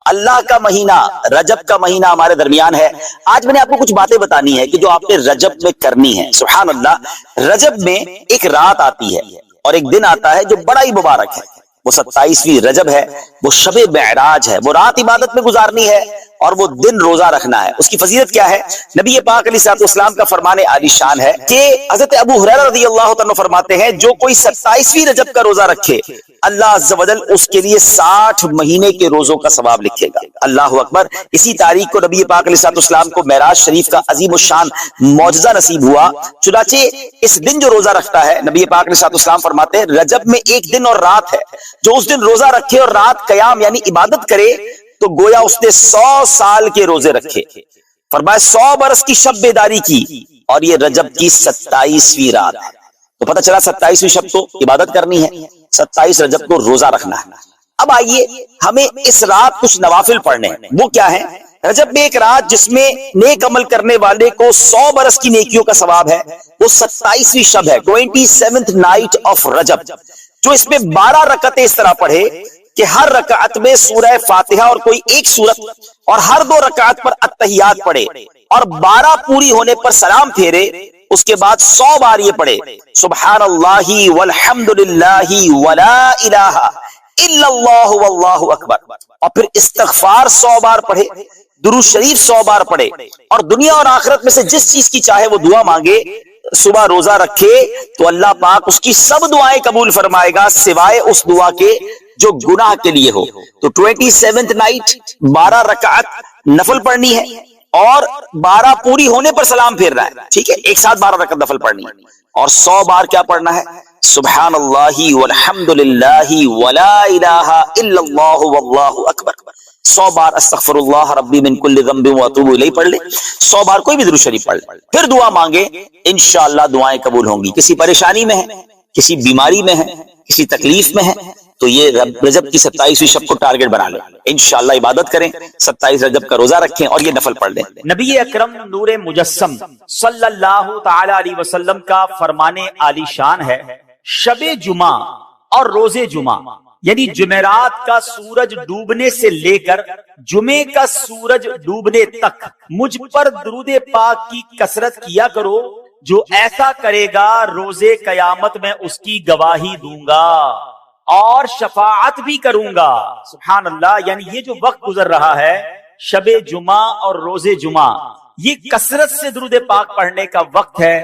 اللہ کا مہینہ رجب کا مہینہ ہمارے درمیان ہے. آج میں نے آپ کو کچھ باتیں بتانی ہے کہ جو آپ نے رجب میں کرنی ہے. سبحان اللہ، رجب میں ایک رات آتی ہے اور ایک دن آتا ہے جو بڑا ہی مبارک ہے. وہ 27ویں رجب ہے، وہ شب معراج ہے. وہ رات عبادت میں گزارنی ہے اور وہ دن روزہ رکھنا ہے. اس کی فضیلت کیا ہے؟ نبی پاک علیہ الصلوۃ والسلام کا فرمان عالی شان ہے کہ حضرت ابو ہریرہ رضی اللہ تعالیٰ فرماتے ہیں جو کوئی 27ویں رجب کا روزہ رکھے اللہ عز و جل اس کے لیے 60 مہینے کے روزوں کا ثواب لکھے گا. اللہ اکبر. اسی تاریخ کو نبی پاک علیہ الصلوۃ والسلام کو معراج شریف کا عظیم الشان معجزہ نصیب ہوا. چنانچہ اس دن جو روزہ رکھتا ہے، نبی پاک علیہ الصلوۃ والسلام فرماتے ہیں رجب میں ایک دن اور رات ہے، جو اس دن روزہ رکھے اور رات قیام یعنی عبادت کرے تو گویا اس نے 100 سال کے روزے رکھے. فرمایا 100 برس کی شب بیداری کی، اور یہ رجب کی 27ویں رات ہے. تو پتہ چلا 27ویں شب تو عبادت کرنی ہے، 27 رجب کو روزہ رکھنا ہے. اب آئیے ہمیں اس رات کچھ نوافل پڑھنے ہیں. وہ کیا ہے؟ رجب میں ایک رات جس میں نیک عمل کرنے والے کو 100 برس کی نیکیوں کا ثواب ہے، وہ 27ویں شب ہے، 27th نائٹ آف رجب. جو اس میں 12 رکعتیں اس طرح پڑھے کہ ہر رکعت میں سورہ فاتحہ اور کوئی ایک سورت، اور ہر 2 رکعت پر التحیات پڑھے، اور 12 پوری ہونے پر سلام پھیرے. اس کے بعد 100 بار یہ پڑھے سبحان اللہ والحمد للہ ولا الہ الا اللہ واللہ اکبر، اور پھر استغفار 100 بار پڑھے، درود شریف 100 بار پڑھے، اور دنیا اور آخرت میں سے جس چیز کی چاہے وہ دعا مانگے. صبح روزہ رکھے تو اللہ پاک اس کی سب دعائیں قبول فرمائے گا سوائے اس دعا کے جو گناہ کے لیے ہو. تو 27th نائٹ 12 رکعت نفل پڑھنی ہے اور 12 پوری ہونے پر سلام پھیرنا ہے. ٹھیک ہے، ایک ساتھ 12 رکعت نفل پڑھنی ہے، اور 100 بار کیا پڑھنا ہے؟ سبحان اللہ والحمد للہ ولا الہ الا اللہ واللہ اکبر. 100 بار استغفر اللہ ربی من کل ذنب واتوب الیہ پڑھ لے. 100 بار کوئی بھی درود شریف پڑھ لے، پھر دعا مانگے، انشاءاللہ دعائیں قبول ہوں گی. کسی پریشانی میں ہے، کسی بیماری میں ہے، کسی تکلیف میں ہے، تو یہ رجب کی 27ویں شب کو ٹارگٹ بنا لیں. انشاءاللہ عبادت کریں، 27 رجب کا روزہ رکھیں اور یہ نفل پڑھ لیں. نبی اکرم نور مجسم صلی اللہ تعالی علیہ وسلم کا فرمان عالی شان ہے شب جمعہ اور روز جمعہ، یعنی جمعرات کا سورج ڈوبنے سے لے کر جمعے کا سورج ڈوبنے تک مجھ پر درود پاک کی کثرت کیا کرو. جو ایسا کرے گا روز قیامت میں اس کی گواہی دوں گا اور شفاعت بھی کروں گا. سبحان اللہ. یعنی یہ جو وقت گزر رہا ہے شب جمعہ اور روز جمعہ، یہ کثرت سے درود پاک پڑھنے کا وقت ہے.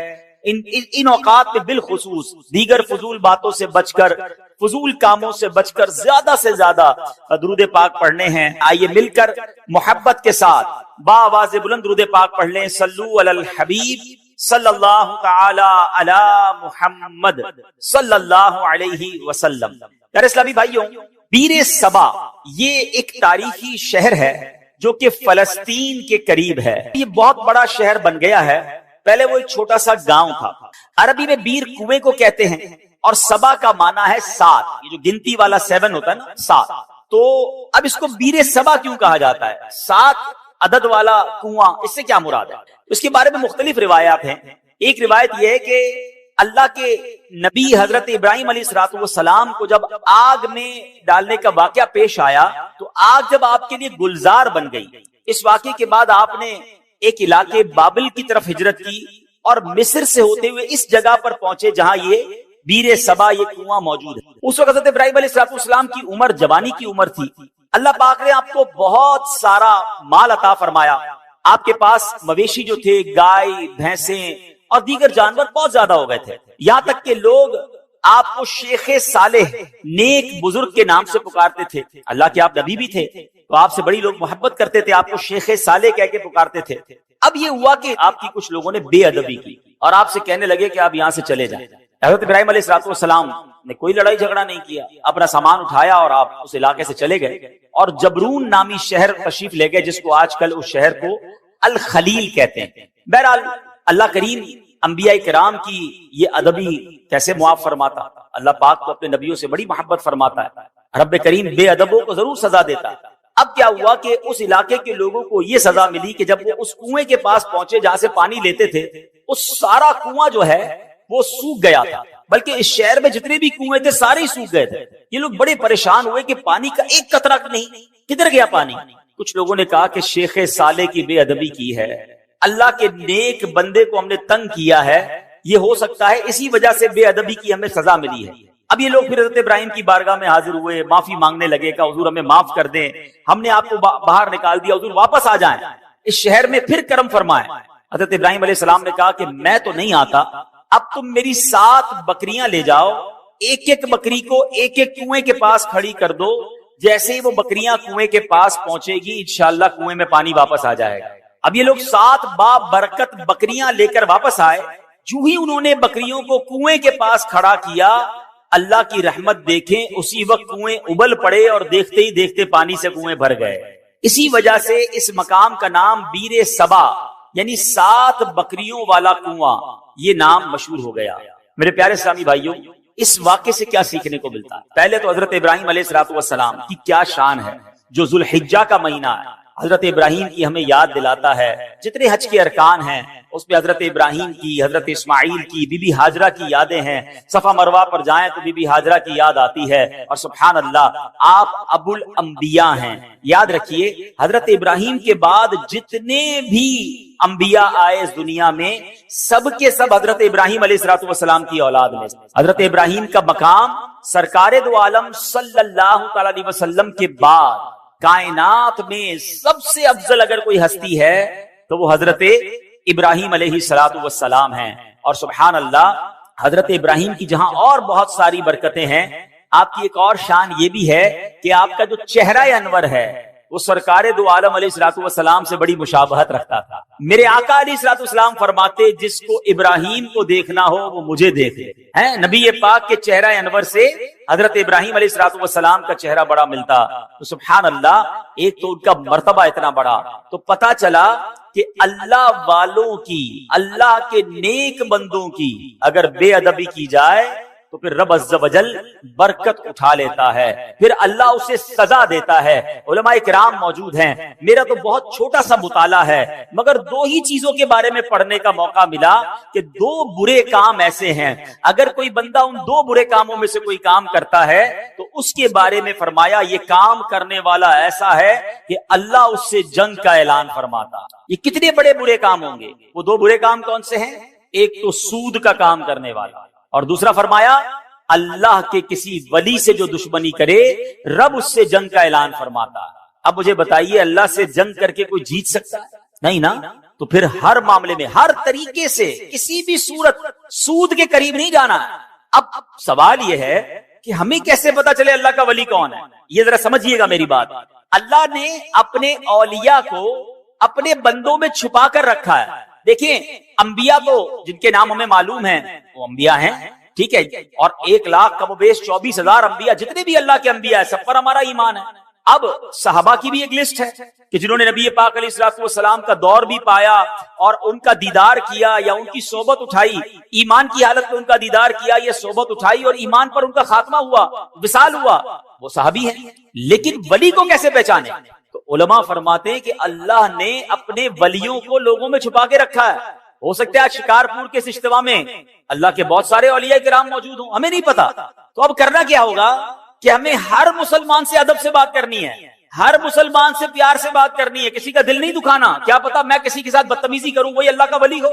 ان اوقات میں بالخصوص دیگر فضول باتوں سے بچ کر، فضول کاموں سے بچ کر زیادہ سے زیادہ درود پاک پڑھنے ہیں. آئیے مل کر محبت کے ساتھ بآواز بلند درود پاک پڑھ لیں. صلو علی الحبیب صلی اللہ تعالی علی محمد صلی اللہ علیہ وسلم. پیارے اسلامی بھائیوں، بیر سبا یہ ایک تاریخی شہر ہے جو کہ فلسطین کے قریب ہے. یہ بہت بڑا شہر بن گیا ہے. پہلے وہ ایک چھوٹا سا گاؤں تھا. عربی میں بیر کنویں کو کہتے ہیں، اور سبا کا معنی ہے 7. یہ جو گنتی والا 7 ہوتا ہے نا، 7. تو اب اس کو بیر سبا کیوں کہا جاتا ہے؟ 7 عدد والا کنواں، اس سے کیا مراد ہے؟ اس کے بارے میں مختلف روایات ہیں. ایک روایت یہ ہے کہ اللہ کے نبی حضرت ابراہیم علیہ السلام کو جب آگ میں ڈالنے کا واقعہ پیش آیا تو آگ جب آپ کے لیے گلزار بن گئی. اس واقعے کے بعد آپ نے ایک علاقے بابل کی طرف ہجرت کی اور مصر سے ہوتے ہوئے اس جگہ پر پہنچے جہاں یہ بیر سبا، یہ کنواں موجود ہے. اس وقت حضرت ابراہیم علیہ السلام کی عمر جوانی کی عمر تھی. اللہ پاک نے آپ کو بہت سارا مال عطا فرمایا. آپ کے پاس مویشی جو تھے، گائے، بھینسیں اور دیگر جانور بہت زیادہ ہو گئے تھے. یہاں تک کہ لوگ آپ کو شیخ صالح، نیک بزرگ کے نام سے پکارتے تھے. اللہ کے آپ نبی بھی تھے تو آپ سے بڑی لوگ محبت کرتے تھے، آپ کو شیخ صالح کہہ کے پکارتے تھے. اب یہ ہوا کہ آپ کی کچھ لوگوں نے بے ادبی کی اور آپ سے کہنے لگے کہ آپ یہاں سے چلے جائیں. حضرت ابراہیم علیہ السلام نے کوئی لڑائی جھگڑا نہیں کیا، اپنا سامان اٹھایا اور آپ اس علاقے سے چلے گئے اور جبرون نامی شہر تشریف لے گئے، جس کو آج کل اس شہر کو الخلیل کہتے ہیں. بہرحال اللہ کریم انبیاء کرام کی یہ ادبی کیسے معاف فرماتا. اللہ پاک تو اپنے نبیوں سے بڑی محبت فرماتا ہے. رب کریم بے ادبوں کو ضرور سزا دیتا ہے. اب کیا ہوا کہ اس علاقے کے لوگوں کو یہ سزا ملی کہ جب وہ اس کنویں کے پاس پہنچے جہاں سے پانی لیتے تھے، اس سارا کنواں جو ہے وہ سوکھ گیا تھا. بلکہ اس شہر میں جتنے بھی کنویں تھے سارے ہی سوکھ گئے تھے. یہ لوگ بڑے پریشان ہوئے کہ پانی کا ایک قطرہ نہیں, کدھر گیا پانی؟ کچھ لوگوں نے کہا کہ شیخ صالح کی بے ادبی کی ہے, اللہ کے نیک بندے کو ہم نے تنگ کیا ہے, یہ ہو سکتا ہے اسی وجہ سے بے ادبی کی ہمیں سزا ملی ہے. اب یہ لوگ پھر حضرت ابراہیم کی بارگاہ میں حاضر ہوئے, معافی مانگنے لگے کہ حضور ہمیں معاف کر دیں, ہم نے آپ کو باہر نکال دیا, حضور واپس آ جائیں, اس شہر میں پھر کرم فرمائیں. حضرت ابراہیم علیہ السلام نے کہا کہ میں تو نہیں آتا, اب تم میری 7 بکریاں لے جاؤ, ایک ایک بکری کو ایک ایک کنویں کے پاس کھڑی کر دو, جیسے ہی وہ بکریاں کنویں کے پاس پہنچے گی انشاءاللہ کنویں میں پانی واپس آ جائے گا. اب یہ لوگ 7 بابرکت بکریاں لے کر واپس آئے. جو ہی انہوں نے بکریوں کو کنویں کے پاس کھڑا کیا, اللہ کی رحمت دیکھیں اسی وقت کنویں ابل پڑے اور دیکھتے ہی دیکھتے پانی سے کنویں بھر گئے. اسی وجہ سے اس مقام کا نام بیر سبا یعنی 7 بکریوں والا کنواں یہ نام مشہور ہو گیا. میرے پیارے اسلامی بھائیوں, اس واقعے سے کیا سیکھنے کو ملتا ہے؟ پہلے تو حضرت ابراہیم علیہ السلام کی کیا شان ہے جو ذوالحجہ کا مہینہ ہے, حضرت ابراہیم کی ہمیں یاد دلاتا ہے. جتنے حج کے ارکان ہیں اس میں حضرت ابراہیم کی, حضرت اسماعیل کی, بی بی ہاجرہ کی یادیں ہیں. صفا مروہ پر جائیں تو بی بی ہاجرہ کی یاد آتی ہے, اور سبحان اللہ آپ ابو الانبیاء ہیں. یاد رکھیے حضرت ابراہیم کے بعد جتنے بھی انبیاء آئے اس دنیا میں سب کے سب حضرت ابراہیم علیہ السلام کی اولاد میں. حضرت ابراہیم کا مقام سرکار دو عالم صلی اللہ تعالی علیہ وسلم کے بعد کائنات میں سب سے افضل اگر کوئی ہستی ہے تو وہ حضرت ابراہیم علیہ السلام ہیں. اور سبحان اللہ حضرت ابراہیم کی جہاں اور بہت ساری برکتیں ہیں, آپ کی ایک اور شان یہ بھی ہے کہ آپ کا جو چہرہ انور ہے وہ سرکار دو عالم علیہ السلام سے بڑی مشابہت رکھتا تھا. میرے آقا علیہ السلام فرماتے جس کو ابراہیم کو دیکھنا ہو وہ مجھے دیکھے. ہیں نبی پاک کے چہرہ انور سے حضرت ابراہیم علیہ السلام کا چہرہ بڑا ملتا. تو سبحان اللہ, ایک تو ان کا مرتبہ اتنا بڑا, تو پتا چلا کہ اللہ والوں کی, اللہ کے نیک بندوں کی اگر بے ادبی کی جائے تو پھر رب عز و جل برکت اٹھا لیتا ہے, پھر اللہ اسے سزا دیتا ہے. علماء کرام موجود ہیں, میرا تو بہت چھوٹا سا مطالعہ ہے مگر 2 ہی چیزوں کے بارے میں پڑھنے کا موقع ملا کہ 2 برے کام ایسے ہیں اگر کوئی بندہ ان 2 برے کاموں میں سے کوئی کام کرتا ہے تو اس کے بارے میں فرمایا یہ کام کرنے والا ایسا ہے کہ اللہ اس سے جنگ کا اعلان فرماتا. یہ کتنے بڑے برے کام ہوں گے؟ وہ 2 برے کام کون سے ہیں؟ ایک تو سود کا کام کرنے والا, اور دوسرا فرمایا اللہ کے کسی ولی سے جو دشمنی کرے رب اس سے جنگ کا اعلان فرماتا. اب مجھے بتائیے اللہ سے جنگ کر کے کوئی جیت سکتا ہے؟ نہیں نا. تو پھر ہر معاملے میں ہر طریقے سے کسی بھی صورت سود کے قریب نہیں جانا. اب سوال یہ ہے کہ ہمیں کیسے پتا چلے اللہ کا ولی کون ہے؟ یہ ذرا سمجھیے گا میری بات. اللہ نے اپنے اولیاء کو اپنے بندوں میں چھپا کر رکھا ہے. دیکھیں انبیاء تو جن کے نام ہمیں معلوم ہیں وہ انبیاء ہیں, ٹھیک ہے, اور 1 لاکھ کم و بیش 24,000 انبیاء جتنے بھی اللہ کے انبیاء ہیں سب پر ہمارا ایمان ہے. اب صحابہ کی بھی ایک لسٹ ہے کہ جنہوں نے نبی پاک علیہ السلام کا دور بھی پایا اور ان کا دیدار کیا یا ان کی صحبت اٹھائی, ایمان کی حالت میں ان کا دیدار کیا, یہ صحبت اٹھائی اور ایمان پر ان کا خاتمہ ہوا, وصال ہوا, وہ صحابی ہیں. لیکن ولی کو کیسے پہچانے؟ تو علماء فرماتے ہیں کہ اللہ نے اپنے ولیوں کو لوگوں میں چھپا کے رکھا ہے. ہو سکتا ہے آج شکارپور کے اجتماع میں اللہ کے بہت سارے اولیاء کرام موجود ہوں, ہمیں نہیں پتا. تو اب کرنا کیا ہوگا کہ ہمیں ہر مسلمان سے ادب سے بات کرنی ہے, ہر مسلمان سے پیار سے بات کرنی ہے, کسی کا دل نہیں دکھانا. کیا پتا میں کسی کے ساتھ بدتمیزی کروں وہی اللہ کا ولی ہو,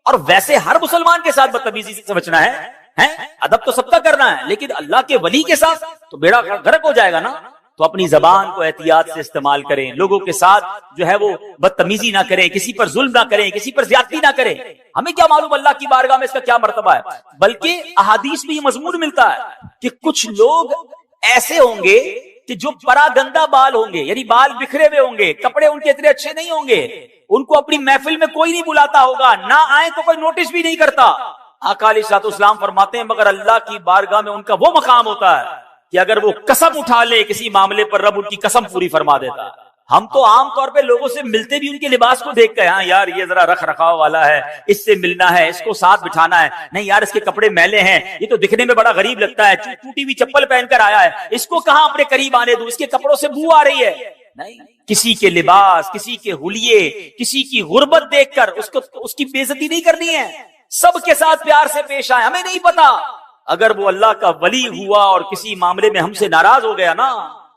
اور ویسے ہر مسلمان کے ساتھ بدتمیزی سے بچنا ہے. ادب تو سب کا کرنا ہے لیکن اللہ کے ولی کے ساتھ تو بیڑا غرق ہو جائے گا نا. تو اپنی زبان کو احتیاط سے استعمال کریں, لوگوں کے ساتھ جو ہے وہ بدتمیزی نہ کریں, کسی پر ظلم نہ کریں, کسی پر زیادتی نہ کریں. ہمیں کیا معلوم اللہ کی بارگاہ میں اس کا کیا مرتبہ ہے, بلکہ احادیث میں یہ مضمون ملتا ہے کہ کچھ لوگ ایسے ہوں گے کہ جو پراگندہ بال ہوں گے, یعنی بال بکھرے ہوئے ہوں گے, کپڑے ان کے اتنے اچھے نہیں ہوں گے, ان کو اپنی محفل میں کوئی نہیں بلاتا ہوگا, نہ آئے تو کوئی نوٹس بھی نہیں کرتا. آقا علیہ السلام فرماتے ہیں مگر اللہ کی بارگاہ میں ان کا وہ مقام ہوتا ہے کہ اگر وہ قسم اٹھا لے کسی معاملے پر رب ان کی قسم پوری فرما دیتا ہے. ہم تو عام طور پہ لوگوں سے ملتے بھی ان کے لباس کو دیکھ کر, ہاں یار یہ ذرا رکھ رکھاؤ والا ہے, اس سے ملنا ہے, اس کو ساتھ بٹھانا ہے, نہیں یار اس کے کپڑے میلے ہیں, یہ تو دکھنے میں بڑا غریب لگتا ہے, ٹوٹی ہوئی چپل پہن کر آیا ہے, اس کو کہاں اپنے قریب آنے دوں, اس کے کپڑوں سے بو آ رہی ہے. نہیں, کسی کے لباس, کسی کے حلیے, کسی کی غربت دیکھ کر اس کی بے عزتی نہیں کرنی ہے. سب کے ساتھ پیار سے پیش آئے. ہمیں نہیں پتا اگر وہ اللہ کا ولی ہوا اور کسی معاملے میں ہم سے ناراض ہو گیا نا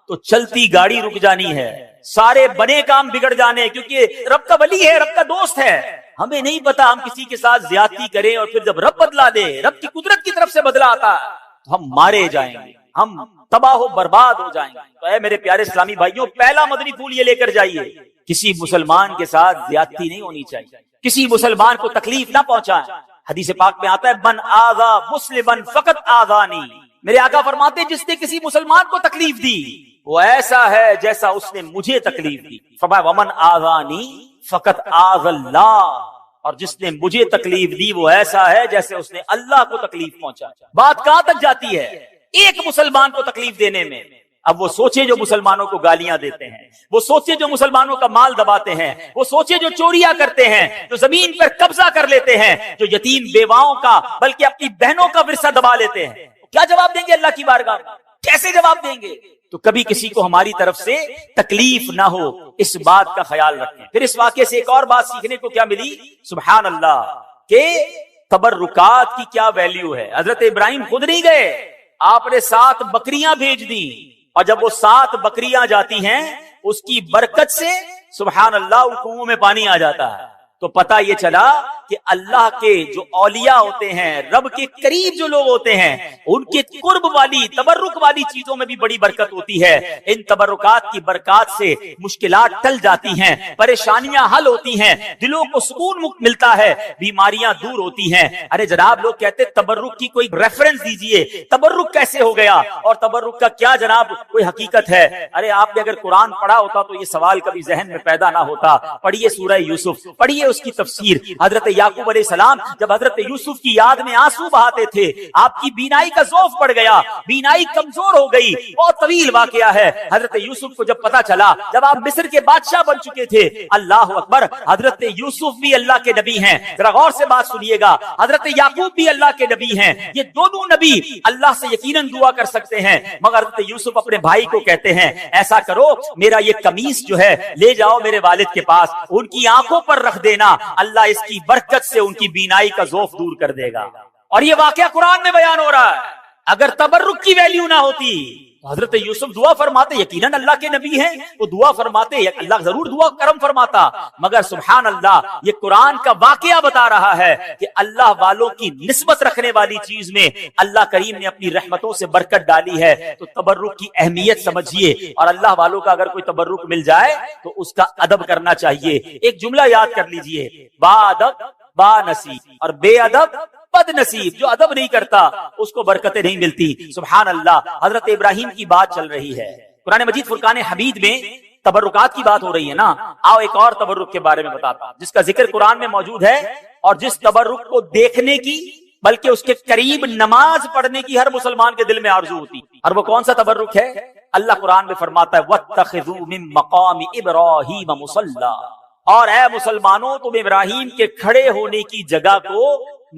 تو چلتی گاڑی رک جانی ہے، سارے بنے کام بگڑ جانے، کیونکہ رب کا ولی ہے، رب کا دوست ہے۔ ہمیں نہیں پتا ہم کسی کے ساتھ زیادتی کریں اور پھر جب رب بدلا دے، رب کی قدرت کی طرف سے بدلا آتا ہے تو ہم مارے جائیں گے، ہم تباہ و برباد ہو جائیں گے۔ تو اے میرے پیارے اسلامی بھائیوں، پہلا مدنی پھول یہ لے کر جائیے، کسی مسلمان کے ساتھ زیادتی نہیں ہونی چاہیے، کسی مسلمان کو تکلیف نہ پہنچائیں۔ حدیث پاک میں آتا ہے من آذا مسلما فقط آذانی، میرے آقا فرماتے جس نے کسی مسلمان کو تکلیف دی وہ ایسا ہے جیسا اس نے مجھے تکلیف دی۔ فرمایا ومن آذانی فقط آذ اللہ، اور جس نے مجھے تکلیف دی وہ ایسا ہے جیسے اس نے اللہ کو تکلیف پہنچا۔ بات کہاں تک جاتی ہے؟ ایک مسلمان کو تکلیف دینے میں۔ اب وہ سوچے جو مسلمانوں کو گالیاں دیتے ہیں، وہ سوچے جو مسلمانوں کا مال دباتے ہیں، وہ سوچے جو چوریاں کرتے ہیں، جو زمین پر قبضہ کر لیتے ہیں، جو یتیم بیواؤں کا بلکہ اپنی بہنوں کا ورثہ دبا لیتے ہیں، کیا جواب دیں گے اللہ کی بارگاہ میں؟ کیسے جواب دیں گے؟ تو کبھی کسی کو ہماری طرف سے تکلیف نہ ہو، اس بات کا خیال رکھیں۔ پھر اس واقعے سے ایک اور بات سیکھنے کو کیا ملی؟ سبحان اللہ، کہ تبرکات کی کیا ویلیو ہے۔ حضرت ابراہیم خود نہیں گئے، آپ نے 7 بکریاں بھیج دی، اور جب وہ 7 بکریاں جاتی ہیں اس کی برکت سے سبحان اللہ ان کنووں میں پانی آ جاتا ہے۔ تو پتہ یہ چلا کہ اللہ کے جو اولیاء ہوتے ہیں، رب کے قریب جو لوگ ہوتے ہیں، ان کے قرب والی تبرک والی چیزوں میں بھی بڑی برکت ہوتی ہے۔ ان تبرکات کی برکات سے مشکلات ٹل جاتی ہیں، پریشانیاں حل ہوتی ہیں، دلوں کو سکون ملتا ہے، بیماریاں دور ہوتی ہیں۔ ارے جناب لوگ کہتے تبرک کی کوئی ریفرنس دیجئے، تبرک کیسے ہو گیا اور تبرک کا کیا جناب کوئی حقیقت ہے؟ ارے آپ نے اگر قرآن پڑھا ہوتا تو یہ سوال کبھی ذہن میں پیدا نہ ہوتا۔ پڑھیے سورہ یوسف، پڑھیے اس کی تفسیر۔ حضرت یعقوب علیہ السلام جب حضرت یوسف کی یاد میں آنسو بہاتے تھے، آپ کی بینائی کا ضعف پڑ گیا، بینائی کمزور ہو گئی، بہت طویل واقعہ ہے۔ حضرت یوسف کو جب پتا چلا، جب آپ مصر کے بادشاہ بن چکے تھے، اللہ اکبر، حضرت یوسف بھی اللہ کے نبی ہیں، ذرا غور سے بات سنیے گا، حضرت یعقوب بھی اللہ کے نبی ہیں، یہ دونوں نبی اللہ سے یقیناً دعا کر سکتے ہیں، مگر حضرت یوسف اپنے بھائی کو کہتے ہیں ایسا کرو، میرا یہ قمیص جو ہے لے جاؤ میرے والد کے پاس، ان کی آنکھوں پر رکھ دینا، اللہ اس کی برکت سے ان کی بینائی کا ضعف دور کر دے گا۔ اور یہ واقعہ قرآن میں بیان ہو رہا ہے۔ اگر تبرک کی ویلیو نہ ہوتی تو حضرت یوسف دعا فرماتے، یقیناً اللہ کے نبی ہیں، وہ دعا فرماتے، اللہ ضرور دعا کرم فرماتا، مگر سبحان اللہ یہ قرآن کا واقعہ بتا رہا ہے کہ اللہ والوں کی نسبت رکھنے والی چیز میں اللہ کریم نے اپنی رحمتوں سے برکت ڈالی ہے۔ تو تبرک کی اہمیت سمجھیے، اور اللہ والوں کا اگر کوئی تبرک مل جائے تو اس کا ادب کرنا چاہیے۔ ایک جملہ یاد کر لیجئے، با ادب با نصیب، اور بے ادب بد نصیب۔ جو ادب نہیں کرتا اس کو برکتیں نہیں ملتی۔ سبحان اللہ، حضرت ابراہیم کی بات چل رہی ہے، قرآن مجید فرقان حمید میں تبرکات کی بات ہو رہی ہے نا۔ آؤ ایک اور تبرک کے بارے میں بتاتا ہوں جس کا ذکر قرآن میں موجود ہے، اور جس تبرک کو دیکھنے کی بلکہ اس کے قریب نماز پڑھنے کی ہر مسلمان کے دل میں آرزو ہوتی۔ اور وہ کون سا تبرک ہے؟ اللہ قرآن میں فرماتا ہے وَاتَّخِذُوا مِن مَقَامِ إِبْرَاهِيمَ مُصَلًّى، اور اے مسلمانوں تم ابراہیم کے کھڑے ہونے کی جگہ کو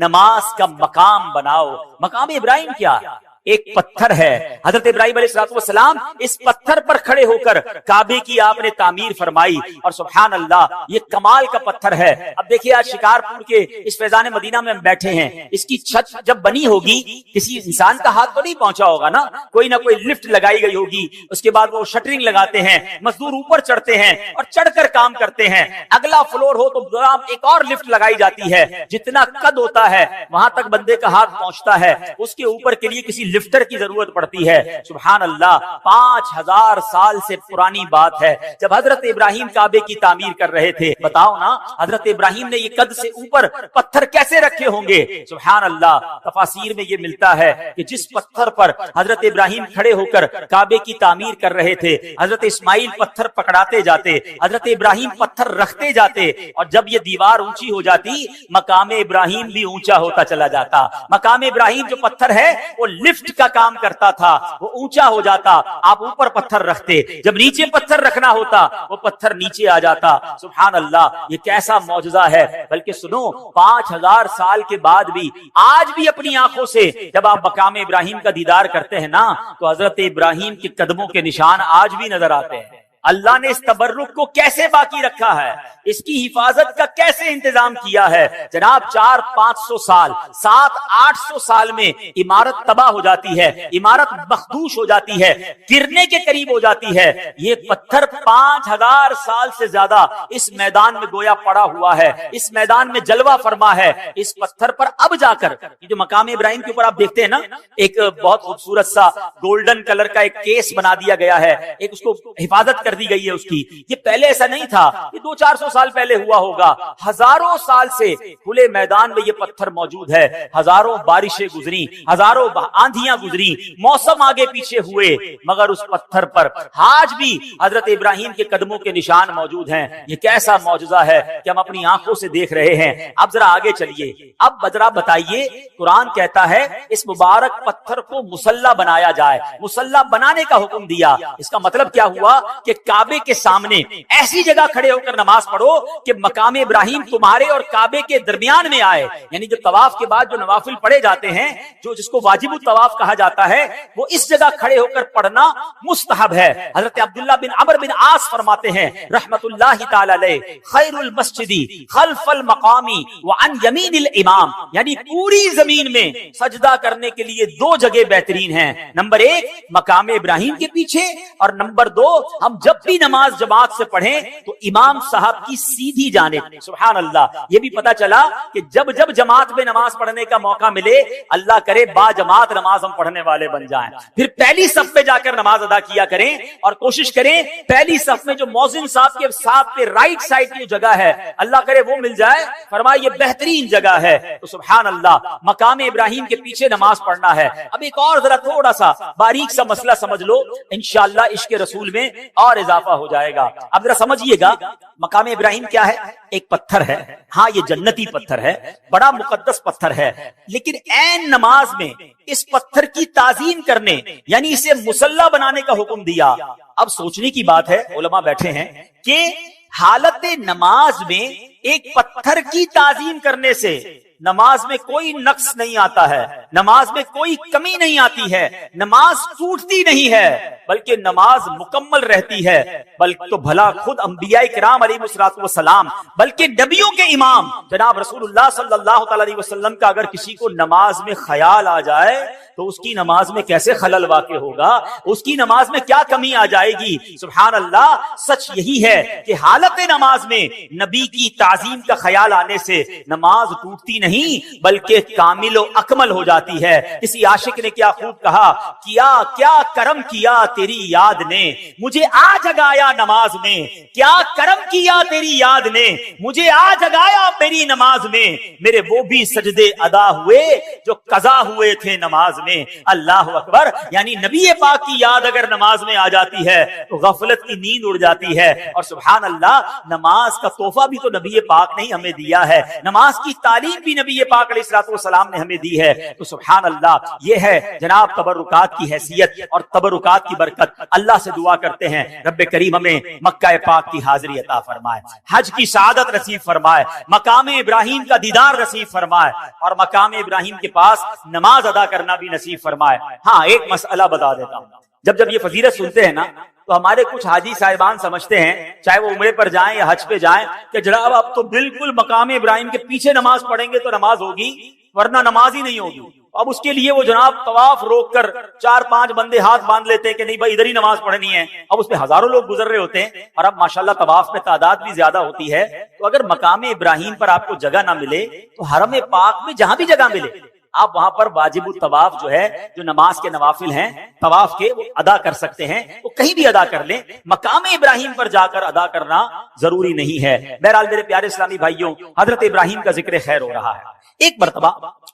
نماز کا مقام بناؤ۔ مقام ابراہیم کیا؟ ایک پتھر ہے، حضرت ابراہیم علیہ السلام اس پتھر پر کھڑے ہو کر کعبے کی آپ نے تعمیر فرمائی، اور سبحان اللہ یہ کمال کا پتھر ہے۔ اب دیکھیے آج شکارپور کے اس فیضان مدینہ میں ہم بیٹھے ہیں، اس کی چھت جب بنی ہوگی کسی انسان کا ہاتھ تو نہیں پہنچا ہوگا نا، کوئی نہ کوئی لفٹ لگائی گئی ہوگی، اس کے بعد وہ شٹرنگ لگاتے ہیں، مزدور اوپر چڑھتے ہیں اور چڑھ کر کام کرتے ہیں، اگلا فلور ہو تو ایک اور لفٹ لگائی جاتی ہے، جتنا قد ہوتا ہے وہاں تک بندے کا ہاتھ پہنچتا ہے، اس کے اوپر کے لیے کسی لفٹر کی ضرورت پڑتی ہے۔ سبحان اللہ، 5000 سال سے پرانی بات ہے، جب حضرت ابراہیم کعبے کی تعمیر کر رہے تھے، بتاؤ نا حضرت ابراہیم نے یہ قد سے اوپر پتھر کیسے رکھے ہوں گے؟ سبحان اللہ، تفاسیر میں یہ ملتا ہے کہ جس پتھر پر حضرت ابراہیم کھڑے ہو کر کعبے کی تعمیر کر رہے تھے، حضرت اسماعیل پتھر پکڑاتے جاتے، حضرت ابراہیم پتھر رکھتے جاتے، اور جب یہ دیوار اونچی ہو جاتی مقام ابراہیم بھی اونچا ہوتا چلا جاتا۔ مقام ابراہیم جو پتھر ہے وہ لفٹ کا کام کرتا تھا، وہ اونچا ہو جاتا، آپ اوپر پتھر رکھتے، جب نیچے پتھر رکھنا ہوتا وہ پتھر نیچے آ جاتا۔ سبحان اللہ، یہ کیسا معجزہ ہے۔ بلکہ سنو، 5000 سال کے بعد بھی آج بھی اپنی آنکھوں سے جب آپ مقام ابراہیم کا دیدار کرتے ہیں نا تو حضرت ابراہیم کے قدموں کے نشان آج بھی نظر آتے ہیں۔ اللہ نے اس تبرک کو کیسے باقی رکھا ہے, اس کی حفاظت کا کیسے انتظام کیا ہے. جناب 400-500 سال 700-800 سال میں عمارت تباہ ہو جاتی ہے, عمارت مخدوش ہو جاتی ہے, گرنے کے قریب ہو جاتی ہے. یہ پتھر 5000 سال سے زیادہ اس میدان میں گویا پڑا ہوا ہے, اس میدان میں جلوہ فرما ہے. اس پتھر پر اب جا کر یہ جو مقام ابراہیم کے اوپر آپ دیکھتے ہیں نا, ایک بہت خوبصورت سا گولڈن کلر کا ایک کیس بنا دیا گیا ہے, ایک اس کو حفاظت کر دی گئی ہے اس کی. یہ پہلے ایسا نہیں تھا, یہ 200-400 سال پہلے ہوا ہوگا. ہزاروں سال سے کھلے میدان میں یہ پتھر موجود ہے. ہزاروں بارشیں گزری, ہزاروں آندھیاں گزری, موسم آگے پیچھے ہوئے, مگر اس پتھر پر آج بھی حضرت ابراہیم کے قدموں کے نشان موجود ہیں. یہ کیسا معجزہ ہے کہ ہم اپنی آنکھوں سے دیکھ رہے ہیں. اب ذرا آگے چلیے, اب ذرا بتائیے, قرآن کہتا ہے اس مبارک پتھر کو مصلی بنایا جائے, مصلی بنانے کا حکم دیا. اس کا مطلب کیا ہوا کہ کعبے کے سامنے ایسی جگہ کھڑے ہو کر نماز پڑھو کہ مقام ابراہیم تمہارے اور کعبے کے درمیان میں آئے. یعنی جو طواف کے بعد جو نوافل پڑھے جاتے ہیں, جو جس کو واجب الطواف کہا جاتا ہے, وہ اس جگہ کھڑے ہو کر پڑھنا مستحب ہے. حضرت عبداللہ بن عمرو بن عاص فرماتے ہیں رحمت اللہ تعالی علیہ, خیر المسجد خلف المقام وعن یمین الامام, یعنی پوری زمین میں سجدہ کرنے کے لیے 2 جگہ بہترین ہیں. نمبر 1 مقام ابراہیم کے پیچھے, اور نمبر 2 ہم جب بھی نماز جماعت سے پڑھیں تو امام صاحب کی سیدھی جانب. سبحان اللہ, یہ بھی پتا چلا کہ جب جب جماعت میں نماز پڑھنے کا موقع ملے, اللہ کرے با جماعت نماز ہم پڑھنے والے بن جائیں. پھر پہلی صف پہ جا کر نماز ادا کیا کریں, اور کوشش کریں پہلی صف میں جو مؤذن صاحب کے ساتھ پہ رائٹ سائڈ کی جگہ ہے, اللہ کرے وہ مل جائے. فرمایا یہ بہترین جگہ ہے. تو سبحان اللہ, مقام ابراہیم کے پیچھے نماز پڑھنا ہے. اب ایک اور ذرا تھوڑا سا باریک سا مسئلہ سمجھ لو, انشاءاللہ عشق رسول میں اور اضافہ ہو جائے گا. اب ذرا سمجھیے گا, مقام ابراہیم کیا ہے؟ ایک پتھر ہے. ہاں یہ جنتی پتھر ہے, بڑا مقدس پتھر ہے, لیکن عین نماز میں اس پتھر کی تعظیم کرنے, یعنی اسے مصلی بنانے کا حکم دیا. اب سوچنے کی بات ہے, علماء بیٹھے ہیں, کہ حالت نماز میں ایک پتھر کی تعظیم کرنے سے نماز میں کوئی نقص نہیں آتا ہے, نماز میں کوئی کمی نہیں آتی ہے, نماز ٹوٹتی نہیں ہے, بلکہ نماز مکمل رہتی ہے. بلکہ تو بھلا خود انبیاء کرام علیہ الصلوۃ والسلام, بلکہ نبیوں کے امام جناب رسول اللہ صلی اللہ تعالی علیہ وسلم کا اگر کسی کو نماز میں خیال آ جائے تو اس کی نماز میں کیسے خلل واقع ہوگا, اس کی نماز میں کیا کمی آ جائے گی. سبحان اللہ, سچ یہی ہے کہ حالت نماز میں نبی کی تعظیم کا خیال آنے سے نماز ٹوٹتی نہیں بلکہ کامل و اکمل ہو جاتی ہے. کسی عاشق نے کیا خوب کہا, کیا کرم کیا تیری یاد نے مجھے آ جگایا نماز میں, کیا کرم کیا تیری یاد نے مجھے آ جگایا میری نماز میں. میرے وہ بھی سجدے ادا ہوئے جو قضا ہوئے تھے نماز میں. اللہ اکبر, یعنی نبی پاک کی یاد اگر نماز میں آ جاتی ہے تو غفلت کی نیند اڑ جاتی ہے. اور سبحان اللہ, نماز کا تحفہ بھی تو نبی پاک نے ہمیں دیا ہے, نماز کی تعلیم بھی نبی پاک علیہ الصلوۃ والسلام نے ہمیں دی ہے. تو سبحان اللہ, یہ ہے جناب تبرکات کی حیثیت اور تبرکات کی برکت. اللہ سے دعا کرتے ہیں رب کریم ہمیں مکہ پاک کی حاضری عطا فرمائے, حج کی سعادت نصیب فرمائے, مقام ابراہیم کا دیدار نصیب فرمائے, اور مقام ابراہیم کے پاس نماز ادا کرنا بھی نصیب فرمائے. ہاں ایک مسئلہ بتا دیتا ہوں, جب یہ فضیلت سنتے ہیں نا تو ہمارے کچھ حاجی صاحبان سمجھتے ہیں, چاہے وہ عمرے پر جائیں یا حج پہ جائیں, کہ جناب اب تو بالکل مقام ابراہیم کے پیچھے نماز پڑھیں گے تو نماز ہوگی, ورنہ نماز ہی نہیں ہوگی. اب اس کے لیے وہ جناب طواف روک کر 4-5 بندے ہاتھ باندھ لیتے ہیں کہ نہیں بھائی ادھر ہی نماز پڑھنی ہے. اب اس پہ ہزاروں لوگ گزر رہے ہوتے ہیں, اور اب ماشاءاللہ طواف میں تعداد بھی زیادہ ہوتی ہے. تو اگر مقام ابراہیم پر آپ کو جگہ نہ ملے تو حرم پاک میں جہاں بھی جگہ ملے آپ وہاں پر واجب الطواف جو ہے, جو نماز کے نوافل ہیں طواف کے, وہ ادا کر سکتے ہیں. وہ کہیں بھی ادا کر لیں, مقام ابراہیم پر جا کر ادا کرنا ضروری نہیں ہے. بہرحال میرے پیارے اسلامی بھائیوں, حضرت ابراہیم کا ذکر خیر ہو رہا ہے. ایک مرتبہ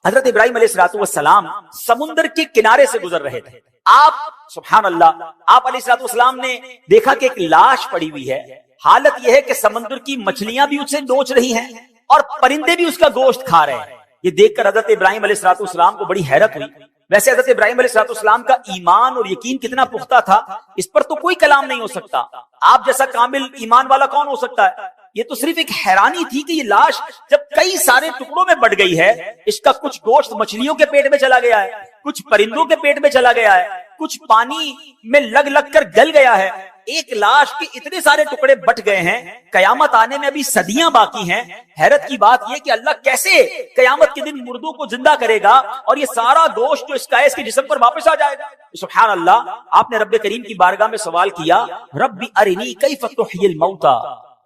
حضرت ابراہیم علیہ الصلوۃ والسلام سمندر کے کنارے سے گزر رہے تھے. آپ سبحان اللہ, آپ علیہ الصلوۃ والسلام نے دیکھا کہ ایک لاش پڑی ہوئی ہے. حالت یہ ہے کہ سمندر کی مچھلیاں بھی اسے نوچ رہی ہیں اور پرندے بھی اس کا گوشت کھا رہے ہیں. یہ دیکھ کر حضرت ابراہیم علیہ الصلوۃ والسلام کو بڑی حیرت ہوئی. ویسے حضرت ابراہیم علیہ الصلوۃ والسلام کا ایمان اور یقین کتنا پختہ تھا, اس پر تو کوئی کلام نہیں ہو سکتا. آپ جیسا کامل ایمان والا کون ہو سکتا ہے. یہ تو صرف ایک حیرانی تھی کہ یہ لاش جب کئی سارے ٹکڑوں میں بٹ گئی ہے, اس کا کچھ گوشت مچھلیوں کے پیٹ میں چلا گیا ہے, کچھ پرندوں کے پیٹ میں چلا گیا ہے, کچھ پانی میں لگ کر گل گیا ہے, ایک لاش کے اتنے سارے ٹکڑے بٹ گئے ہیں، قیامت آنے میں ابھی صدیاں باقی ہیں۔ حیرت کی بات یہ کہ اللہ کیسے قیامت کے دن مردوں کو زندہ کرے گا اور یہ سارا گوشت جو اس کے جسم پر واپس آ جائے گا۔ سبحان اللہ، آپ نے رب کریم کی بارگاہ میں سوال کیا، رب ارنی کیف تحیی الموتى،